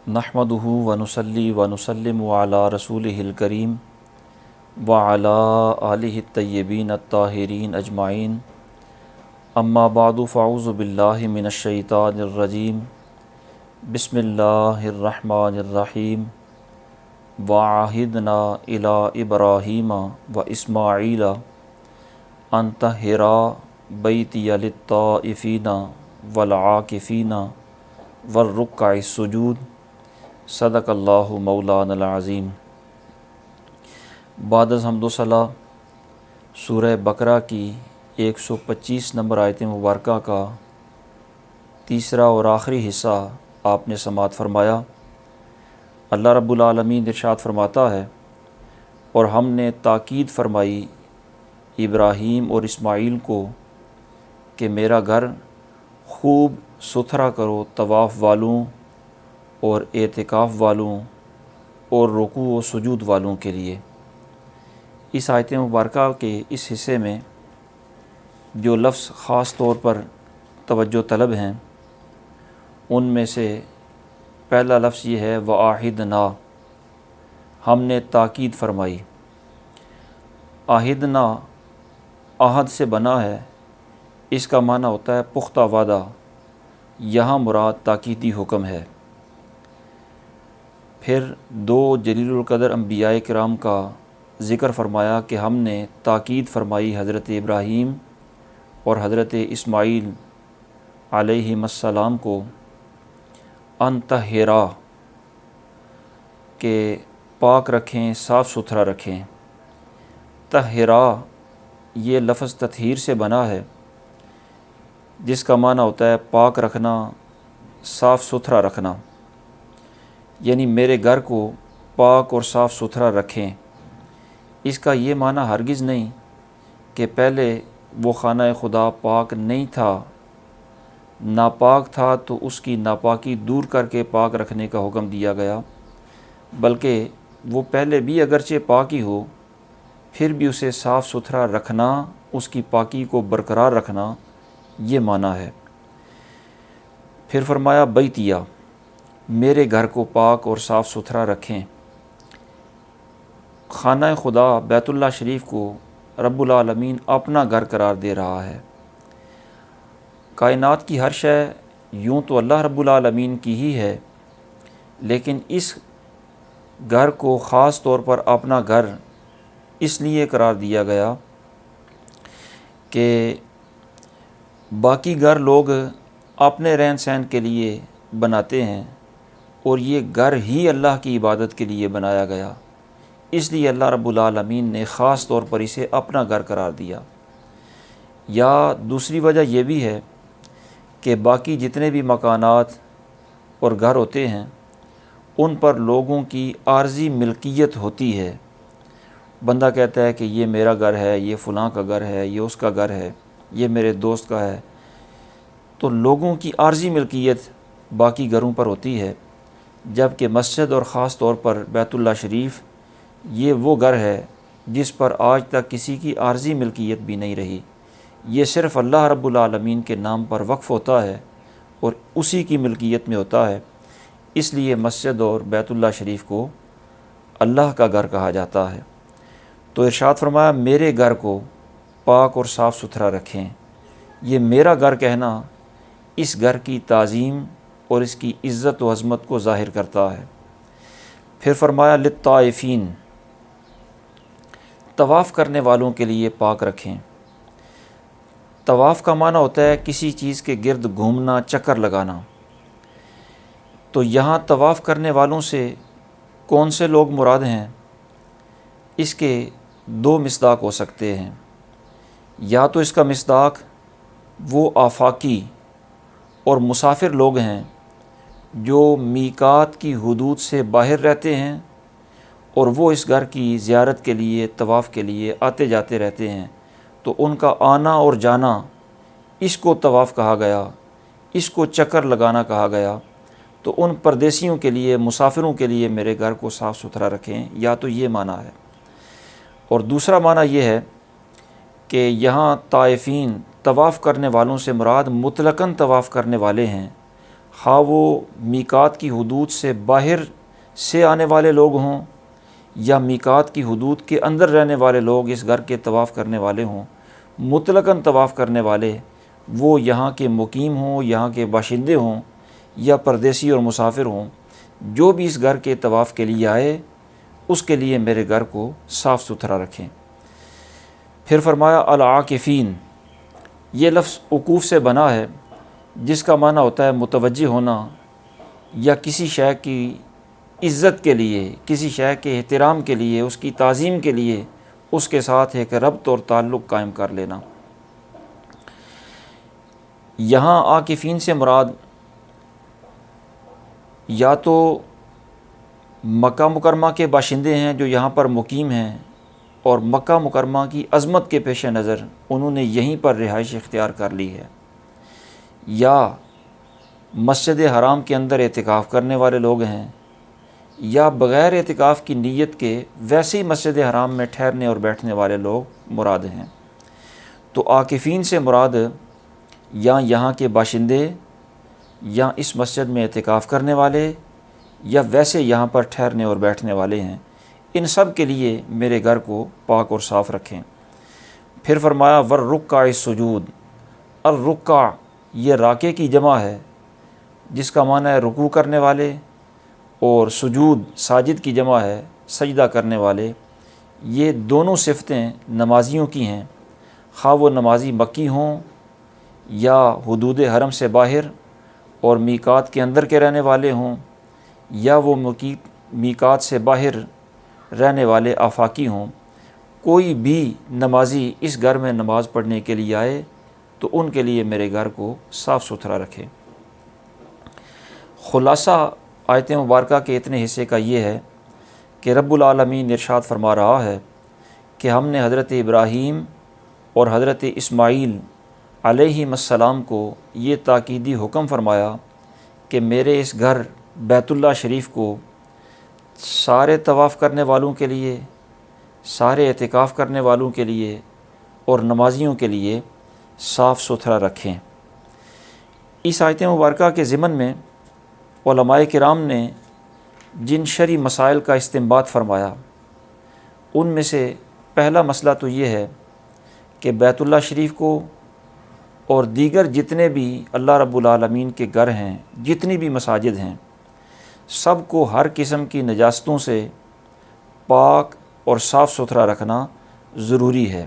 نحمدہ ونصلی ونسلم علی رسولہ الکریم وعلی آلہ الطیبین الطاہرین اجمعین اما بعد فاعوذ باللہ من الشیطان الرجیم بسم اللہ الرحمن الرحیم وعہدنا الی ابراہیم واسماعیل ان طہرا بیتی للطائفین والعاکفین والرکع السجود صدق اللہ مولانا العظیم۔ بعد از حمد و ثنا سورہ بقرہ کی 125 نمبر آیت مبارکہ کا تیسرا اور آخری حصہ آپ نے سماعت فرمایا۔ اللہ رب العالمین ارشاد فرماتا ہے، اور ہم نے تاکید فرمائی ابراہیم اور اسماعیل کو کہ میرا گھر خوب ستھرا کرو طواف والوں اور اعتکاف والوں اور رکوع و سجود والوں کے لیے۔ اس آیت مبارکہ کے اس حصے میں جو لفظ خاص طور پر توجہ طلب ہیں ان میں سے پہلا لفظ یہ ہے وعہدنا، ہم نے تاکید فرمائی۔ عہدنا عہد سے بنا ہے، اس کا معنی ہوتا ہے پختہ وعدہ، یہاں مراد تاکیدی حکم ہے۔ پھر دو جلیل القدر انبیاء کرام کا ذکر فرمایا کہ ہم نے تاکید فرمائی حضرت ابراہیم اور حضرت اسماعیل علیہم السلام کو ان طہرا، کہ پاک رکھیں، صاف ستھرا رکھیں۔ طہرا یہ لفظ تطہیر سے بنا ہے، جس کا معنی ہوتا ہے پاک رکھنا، صاف ستھرا رکھنا، یعنی میرے گھر کو پاک اور صاف ستھرا رکھیں۔ اس کا یہ معنی ہرگز نہیں کہ پہلے وہ خانہ خدا پاک نہیں تھا، ناپاک تھا تو اس کی ناپاکی دور کر کے پاک رکھنے کا حکم دیا گیا، بلکہ وہ پہلے بھی اگرچہ پاک ہی ہو پھر بھی اسے صاف ستھرا رکھنا، اس کی پاکی کو برقرار رکھنا، یہ معنی ہے۔ پھر فرمایا بیتیہ، میرے گھر کو پاک اور صاف ستھرا رکھیں۔ خانہ خدا بیت اللہ شریف کو رب العالمین اپنا گھر قرار دے رہا ہے۔ کائنات کی ہر شے یوں تو اللہ رب العالمین کی ہی ہے، لیکن اس گھر کو خاص طور پر اپنا گھر اس لیے قرار دیا گیا کہ باقی گھر لوگ اپنے رہن سہن کے لیے بناتے ہیں، اور یہ گھر ہی اللہ کی عبادت کے لیے بنایا گیا، اس لیے اللہ رب العالمین نے خاص طور پر اسے اپنا گھر قرار دیا۔ یا دوسری وجہ یہ بھی ہے کہ باقی جتنے بھی مکانات اور گھر ہوتے ہیں ان پر لوگوں کی عارضی ملکیت ہوتی ہے۔ بندہ کہتا ہے کہ یہ میرا گھر ہے، یہ فلاں کا گھر ہے، یہ اس کا گھر ہے، یہ میرے دوست کا ہے، تو لوگوں کی عارضی ملکیت باقی گھروں پر ہوتی ہے، جبکہ مسجد اور خاص طور پر بیت اللہ شریف یہ وہ گھر ہے جس پر آج تک کسی کی عارضی ملکیت بھی نہیں رہی، یہ صرف اللہ رب العالمین کے نام پر وقف ہوتا ہے اور اسی کی ملکیت میں ہوتا ہے، اس لیے مسجد اور بیت اللہ شریف کو اللہ کا گھر کہا جاتا ہے۔ تو ارشاد فرمایا میرے گھر کو پاک اور صاف ستھرا رکھیں۔ یہ میرا گھر کہنا اس گھر کی تعظیم اور اس کی عزت و عظمت کو ظاہر کرتا ہے۔ پھر فرمایا للطائفین، طواف کرنے والوں کے لیے پاک رکھیں۔ طواف کا معنی ہوتا ہے کسی چیز کے گرد گھومنا، چکر لگانا۔ تو یہاں طواف کرنے والوں سے کون سے لوگ مراد ہیں؟ اس کے دو مصداق ہو سکتے ہیں۔ یا تو اس کا مصداق وہ آفاقی اور مسافر لوگ ہیں جو میقات کی حدود سے باہر رہتے ہیں اور وہ اس گھر کی زیارت کے لیے، طواف کے لیے آتے جاتے رہتے ہیں، تو ان کا آنا اور جانا اس کو طواف کہا گیا، اس کو چکر لگانا کہا گیا۔ تو ان پردیسیوں کے لیے، مسافروں کے لیے میرے گھر کو صاف ستھرا رکھیں، یا تو یہ معنی ہے۔ اور دوسرا معنی یہ ہے کہ یہاں طائفین طواف کرنے والوں سے مراد مطلقاً طواف کرنے والے ہیں، خواہ وہ میقات کی حدود سے باہر سے آنے والے لوگ ہوں یا میقات کی حدود کے اندر رہنے والے لوگ اس گھر کے طواف کرنے والے ہوں، مطلقاً طواف کرنے والے، وہ یہاں کے مقیم ہوں، یہاں کے باشندے ہوں یا پردیسی اور مسافر ہوں، جو بھی اس گھر کے طواف کے لیے آئے اس کے لیے میرے گھر کو صاف ستھرا رکھیں۔ پھر فرمایا العاکفین، یہ لفظ وقوف سے بنا ہے، جس کا معنی ہوتا ہے متوجہ ہونا، یا کسی شے کی عزت کے لیے، کسی شے کے احترام کے لیے، اس کی تعظیم کے لیے اس کے ساتھ ایک ربط اور تعلق قائم کر لینا۔ یہاں عاکفین سے مراد یا تو مکہ مکرمہ کے باشندے ہیں جو یہاں پر مقیم ہیں اور مکہ مکرمہ کی عظمت کے پیش نظر انہوں نے یہیں پر رہائش اختیار کر لی ہے، یا مسجد حرام کے اندر اعتکاف کرنے والے لوگ ہیں، یا بغیر اعتکاف کی نیت کے ویسے ہی مسجد حرام میں ٹھہرنے اور بیٹھنے والے لوگ مراد ہیں۔ تو عاکفین سے مراد یا یہاں کے باشندے، یا اس مسجد میں اعتکاف کرنے والے، یا ویسے یہاں پر ٹھہرنے اور بیٹھنے والے ہیں، ان سب کے لیے میرے گھر کو پاک اور صاف رکھیں۔ پھر فرمایا والرکع السجود، الرکع یہ راکع کی جمع ہے جس کا معنی ہے رکوع کرنے والے، اور سجود ساجد کی جمع ہے سجدہ کرنے والے۔ یہ دونوں صفتیں نمازیوں کی ہیں، خواہ وہ نمازی مکی ہوں یا حدود حرم سے باہر اور میقات کے اندر کے رہنے والے ہوں، یا وہ میقات سے باہر رہنے والے آفاقی ہوں۔ کوئی بھی نمازی اس گھر میں نماز پڑھنے کے لیے آئے تو ان کے لیے میرے گھر کو صاف ستھرا رکھے۔ خلاصہ آیت مبارکہ کے اتنے حصے کا یہ ہے کہ رب العالمین ارشاد فرما رہا ہے کہ ہم نے حضرت ابراہیم اور حضرت اسماعیل علیہم السلام کو یہ تاکیدی حکم فرمایا کہ میرے اس گھر بیت اللہ شریف کو سارے طواف کرنے والوں کے لیے، سارے اعتکاف کرنے والوں کے لیے اور نمازیوں کے لیے صاف ستھرا رکھیں۔ اس آیت مبارکہ کے ضمن میں علماء کرام نے جن شرعی مسائل کا استنباط فرمایا ان میں سے پہلا مسئلہ تو یہ ہے کہ بیت اللہ شریف کو اور دیگر جتنے بھی اللہ رب العالمین کے گھر ہیں، جتنی بھی مساجد ہیں، سب کو ہر قسم کی نجاستوں سے پاک اور صاف ستھرا رکھنا ضروری ہے۔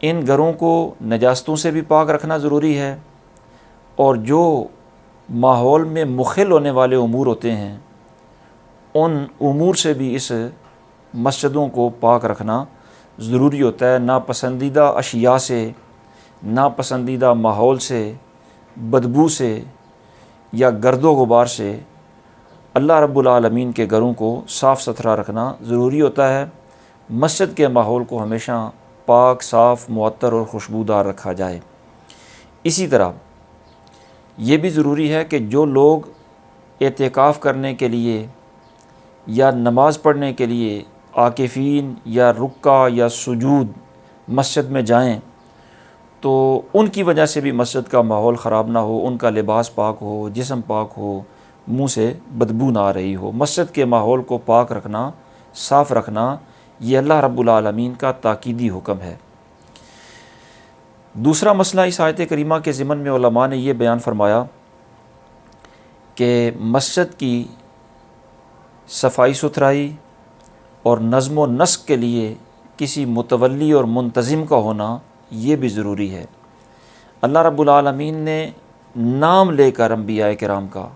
ان گھروں کو نجاستوں سے بھی پاک رکھنا ضروری ہے، اور جو ماحول میں مخل ہونے والے امور ہوتے ہیں ان امور سے بھی اس مسجدوں کو پاک رکھنا ضروری ہوتا ہے۔ ناپسندیدہ اشیاء سے، ناپسندیدہ ماحول سے، بدبو سے یا گرد و غبار سے اللہ رب العالمین کے گھروں کو صاف ستھرا رکھنا ضروری ہوتا ہے۔ مسجد کے ماحول کو ہمیشہ پاک، صاف، معطر اور خوشبودار رکھا جائے۔ اسی طرح یہ بھی ضروری ہے کہ جو لوگ اعتکاف کرنے کے لیے یا نماز پڑھنے کے لیے عاکفین یا رکع یا سجود مسجد میں جائیں تو ان کی وجہ سے بھی مسجد کا ماحول خراب نہ ہو، ان کا لباس پاک ہو، جسم پاک ہو، منہ سے بدبو نہ آ رہی ہو۔ مسجد کے ماحول کو پاک رکھنا، صاف رکھنا، یہ اللہ رب العالمین کا تاکیدی حکم ہے۔ دوسرا مسئلہ اس آیت کریمہ کے ضمن میں علماء نے یہ بیان فرمایا کہ مسجد کی صفائی ستھرائی اور نظم و نسق کے لیے کسی متولی اور منتظم کا ہونا یہ بھی ضروری ہے۔ اللہ رب العالمین نے نام لے کر انبیاء کرام کا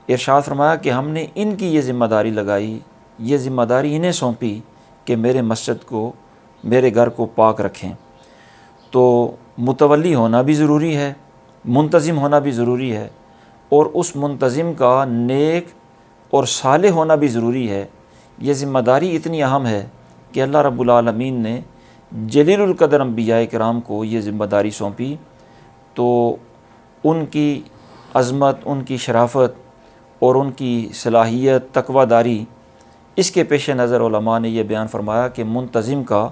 ارشاد فرمایا کہ ہم نے ان کی یہ ذمہ داری لگائی، یہ ذمہ داری انہیں سونپی کہ میرے مسجد کو، میرے گھر کو پاک رکھیں۔ تو متولی ہونا بھی ضروری ہے، منتظم ہونا بھی ضروری ہے، اور اس منتظم کا نیک اور صالح ہونا بھی ضروری ہے۔ یہ ذمہ داری اتنی اہم ہے کہ اللہ رب العالمین نے جلیل القدر انبیاء کرام کو یہ ذمہ داری سونپی، تو ان کی عظمت، ان کی شرافت اور ان کی صلاحیت، تقوی داری، اس کے پیش نظر علماء نے یہ بیان فرمایا کہ منتظم کا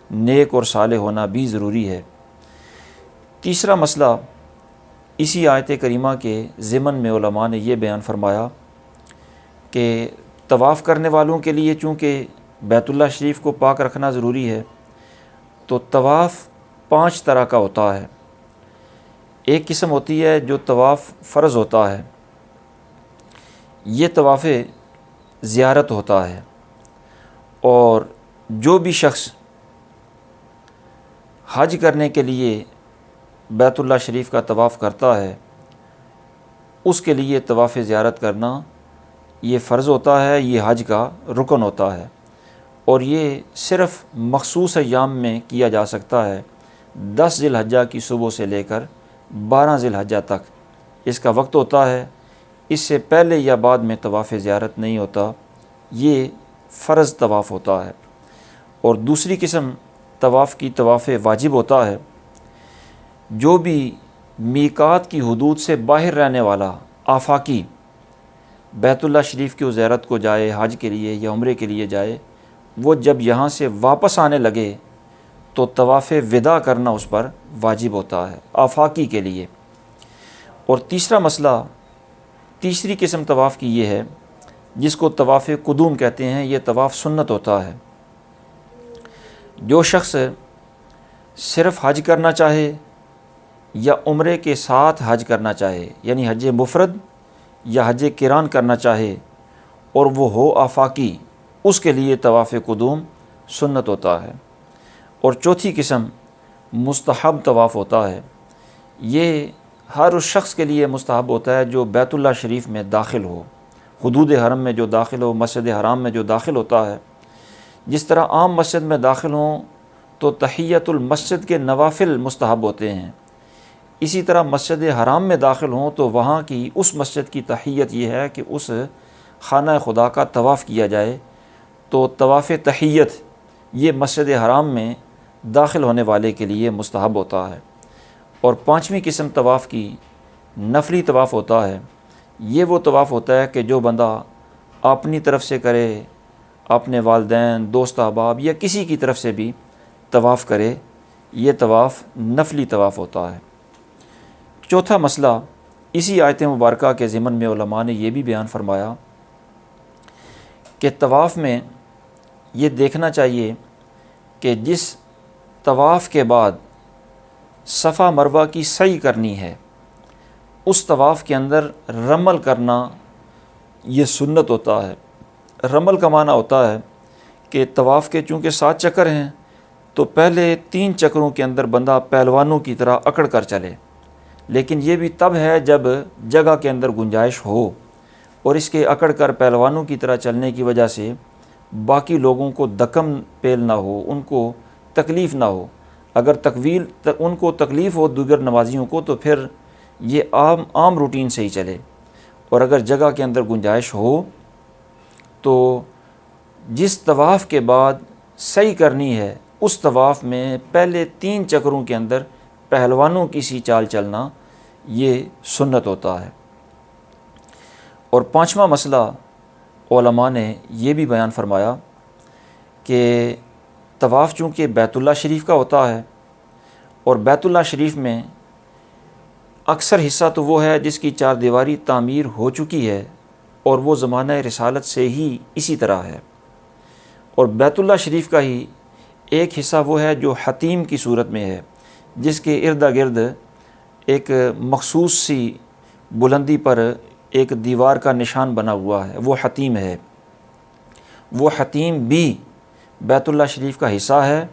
نیک اور صالح ہونا بھی ضروری ہے۔ تیسرا مسئلہ اسی آیت کریمہ کے ضمن میں علماء نے یہ بیان فرمایا کہ طواف کرنے والوں کے لیے چونکہ بیت اللہ شریف کو پاک رکھنا ضروری ہے، تو طواف 5 طرح کا ہوتا ہے۔ ایک قسم ہوتی ہے جو طواف فرض ہوتا ہے، یہ طواف زیارت ہوتا ہے، اور جو بھی شخص حج کرنے کے لیے بیت اللہ شریف کا طواف کرتا ہے، اس کے لیے طواف زیارت کرنا یہ فرض ہوتا ہے، یہ حج کا رکن ہوتا ہے، اور یہ صرف مخصوص ایام میں کیا جا سکتا ہے۔ 10 ذی الحجہ کی صبح سے لے کر 12 ذی الحجہ تک اس کا وقت ہوتا ہے، اس سے پہلے یا بعد میں طواف زیارت نہیں ہوتا، یہ فرض طواف ہوتا ہے۔ اور دوسری قسم طواف کی طواف واجب ہوتا ہے۔ جو بھی میقات کی حدود سے باہر رہنے والا آفاقی بیت اللہ شریف کی زیارت کو جائے، حج کے لیے یا عمرے کے لیے جائے، وہ جب یہاں سے واپس آنے لگے تو طواف وداع کرنا اس پر واجب ہوتا ہے آفاقی کے لیے۔ اور تیسرا مسئلہ، تیسری قسم طواف کی یہ ہے جس کو طواف قدوم کہتے ہیں، یہ طواف سنت ہوتا ہے۔ جو شخص صرف حج کرنا چاہے یا عمرے کے ساتھ حج کرنا چاہے، یعنی حج مفرد یا حج قران کرنا چاہے، اور وہ ہو آفاقی، اس کے لیے طواف قدوم سنت ہوتا ہے۔ اور چوتھی قسم مستحب طواف ہوتا ہے، یہ ہر اس شخص کے لیے مستحب ہوتا ہے جو بیت اللہ شریف میں داخل ہو، حدود حرم میں جو داخل ہو، مسجد حرام میں جو داخل ہوتا ہے۔ جس طرح عام مسجد میں داخل ہوں تو تحیۃ المسجد کے نوافل مستحب ہوتے ہیں، اسی طرح مسجد حرام میں داخل ہوں تو وہاں کی اس مسجد کی تحیت یہ ہے کہ اس خانہ خدا کا طواف کیا جائے، تو طواف تحیت یہ مسجد حرام میں داخل ہونے والے کے لیے مستحب ہوتا ہے۔ اور پانچویں قسم طواف کی نفلی طواف ہوتا ہے، یہ وہ طواف ہوتا ہے کہ جو بندہ اپنی طرف سے کرے، اپنے والدین، دوست احباب یا کسی کی طرف سے بھی طواف کرے، یہ طواف نفلی طواف ہوتا ہے۔ چوتھا مسئلہ، اسی آیت مبارکہ کے ضمن میں علماء نے یہ بھی بیان فرمایا کہ طواف میں یہ دیکھنا چاہیے کہ جس طواف کے بعد صفا مروہ کی سعی کرنی ہے، اس طواف کے اندر رمل کرنا یہ سنت ہوتا ہے۔ رمل کا معنی ہوتا ہے کہ طواف کے چونکہ 7 چکر ہیں تو پہلے 3 چکروں کے اندر بندہ پہلوانوں کی طرح اکڑ کر چلے، لیکن یہ بھی تب ہے جب جگہ کے اندر گنجائش ہو، اور اس کے اکڑ کر پہلوانوں کی طرح چلنے کی وجہ سے باقی لوگوں کو دکم پیل نہ ہو، ان کو تکلیف نہ ہو۔ اگر ان کو تکلیف ہو دیگر نمازیوں کو تو پھر یہ عام روٹین سے ہی چلے، اور اگر جگہ کے اندر گنجائش ہو تو جس طواف کے بعد سعی کرنی ہے اس طواف میں پہلے 3 چکروں کے اندر پہلوانوں کی سی چال چلنا یہ سنت ہوتا ہے۔ اور پانچواں مسئلہ علماء نے یہ بھی بیان فرمایا کہ طواف چونکہ بیت اللہ شریف کا ہوتا ہے، اور بیت اللہ شریف میں اکثر حصہ تو وہ ہے جس کی 4 دیواری تعمیر ہو چکی ہے، اور وہ زمانہ رسالت سے ہی اسی طرح ہے، اور بیت اللہ شریف کا ہی ایک حصہ وہ ہے جو حتیم کی صورت میں ہے، جس کے ارد گرد ایک مخصوص سی بلندی پر ایک دیوار کا نشان بنا ہوا ہے، وہ حتیم ہے۔ وہ حتیم بھی بیت اللہ شریف کا حصہ ہے،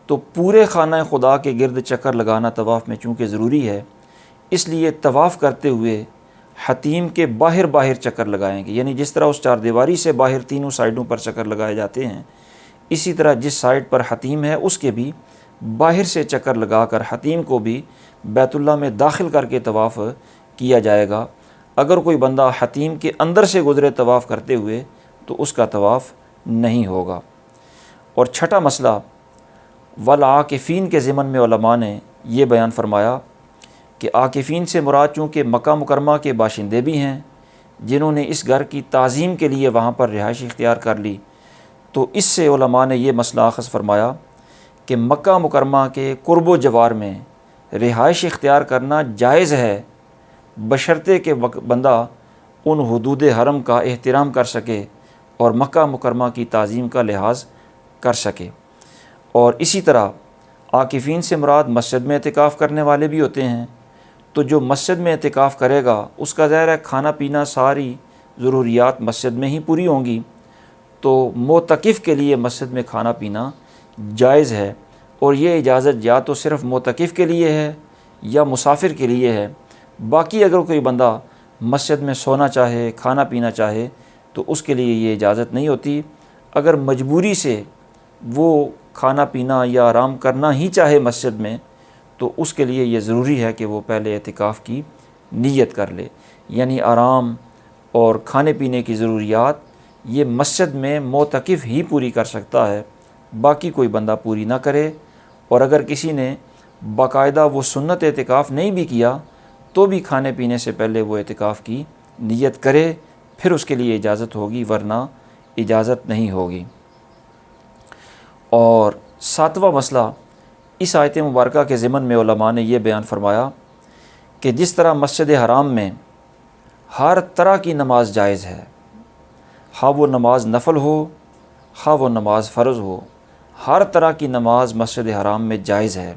تو پورے خانہ خدا کے گرد چکر لگانا طواف میں چونکہ ضروری ہے، اس لیے طواف کرتے ہوئے حتیم کے باہر چکر لگائیں گے، یعنی جس طرح اس 4 دیواری سے باہر تینوں سائڈوں پر چکر لگائے جاتے ہیں، اسی طرح جس سائڈ پر حتیم ہے اس کے بھی باہر سے چکر لگا کر حتیم کو بھی بیت اللہ میں داخل کر کے طواف کیا جائے گا۔ اگر کوئی بندہ حتیم کے اندر سے گزرے طواف کرتے ہوئے تو اس کا طواف نہیں ہوگا۔ اور چھٹا مسئلہ، والعاکفین کے ضمن میں علماء نے یہ بیان فرمایا کہ عاکفین سے مراد چونکہ مکہ مکرمہ کے باشندے بھی ہیں جنہوں نے اس گھر کی تعظیم کے لیے وہاں پر رہائش اختیار کر لی، تو اس سے علماء نے یہ مسئلہ اخذ فرمایا کہ مکہ مکرمہ کے قرب و جوار میں رہائش اختیار کرنا جائز ہے بشرطے کہ بندہ ان حدود حرم کا احترام کر سکے اور مکہ مکرمہ کی تعظیم کا لحاظ کر سکے۔ اور اسی طرح عاکفین سے مراد مسجد میں اعتکاف کرنے والے بھی ہوتے ہیں، تو جو مسجد میں اعتکاف کرے گا اس کا ظاہر ہے کھانا پینا ساری ضروریات مسجد میں ہی پوری ہوں گی، تو معتکف کے لیے مسجد میں کھانا پینا جائز ہے۔ اور یہ اجازت یا تو صرف معتکف کے لیے ہے یا مسافر کے لیے ہے۔ باقی اگر کوئی بندہ مسجد میں سونا چاہے، کھانا پینا چاہے، تو اس کے لیے یہ اجازت نہیں ہوتی۔ اگر مجبوری سے وہ کھانا پینا یا آرام کرنا ہی چاہے مسجد میں، تو اس کے لیے یہ ضروری ہے کہ وہ پہلے اعتکاف کی نیت کر لے۔ یعنی آرام اور کھانے پینے کی ضروریات یہ مسجد میں معتکف ہی پوری کر سکتا ہے، باقی کوئی بندہ پوری نہ کرے۔ اور اگر کسی نے باقاعدہ وہ سنت اعتکاف نہیں بھی کیا تو بھی کھانے پینے سے پہلے وہ اعتکاف کی نیت کرے، پھر اس کے لیے اجازت ہوگی، ورنہ اجازت نہیں ہوگی۔ اور ساتواں مسئلہ اس آیت مبارکہ کے ضمن میں علماء نے یہ بیان فرمایا کہ جس طرح مسجد حرام میں ہر طرح کی نماز جائز ہے، خواہ وہ نماز نفل ہو خواہ وہ نماز فرض ہو، ہر طرح کی نماز مسجد حرام میں جائز ہے،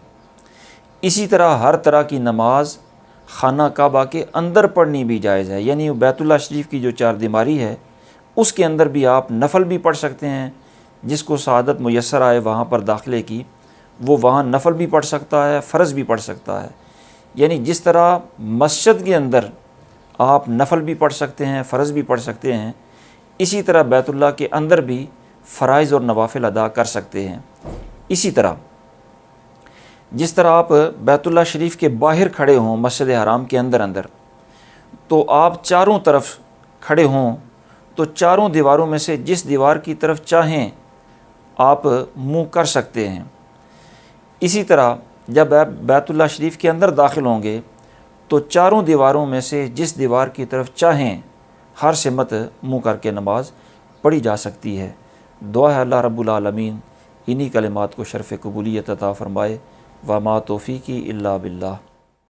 اسی طرح ہر طرح کی نماز خانہ کعبہ کے اندر پڑھنی بھی جائز ہے۔ یعنی بیت اللہ شریف کی جو چار دیواری ہے اس کے اندر بھی آپ نفل بھی پڑھ سکتے ہیں، جس کو سعادت میسر آئے وہاں پر داخلے کی، وہ وہاں نفل بھی پڑھ سکتا ہے، فرض بھی پڑھ سکتا ہے۔ یعنی جس طرح مسجد کے اندر آپ نفل بھی پڑھ سکتے ہیں، فرض بھی پڑھ سکتے ہیں، اسی طرح بیت اللہ کے اندر بھی فرائض اور نوافل ادا کر سکتے ہیں۔ اسی طرح جس طرح آپ بیت اللہ شریف کے باہر کھڑے ہوں مسجد حرام کے اندر تو آپ چاروں طرف کھڑے ہوں تو چاروں دیواروں میں سے جس دیوار کی طرف چاہیں آپ منہ کر سکتے ہیں۔ اسی طرح جب آپ بیت اللہ شریف کے اندر داخل ہوں گے تو چاروں دیواروں میں سے جس دیوار کی طرف چاہیں ہر سمت منہ کر کے نماز پڑھی جا سکتی ہے۔ دعا ہے اللہ رب العالمین انہی کلمات کو شرف قبولیت عطا فرمائے۔ وما توفیقی الا باللہ۔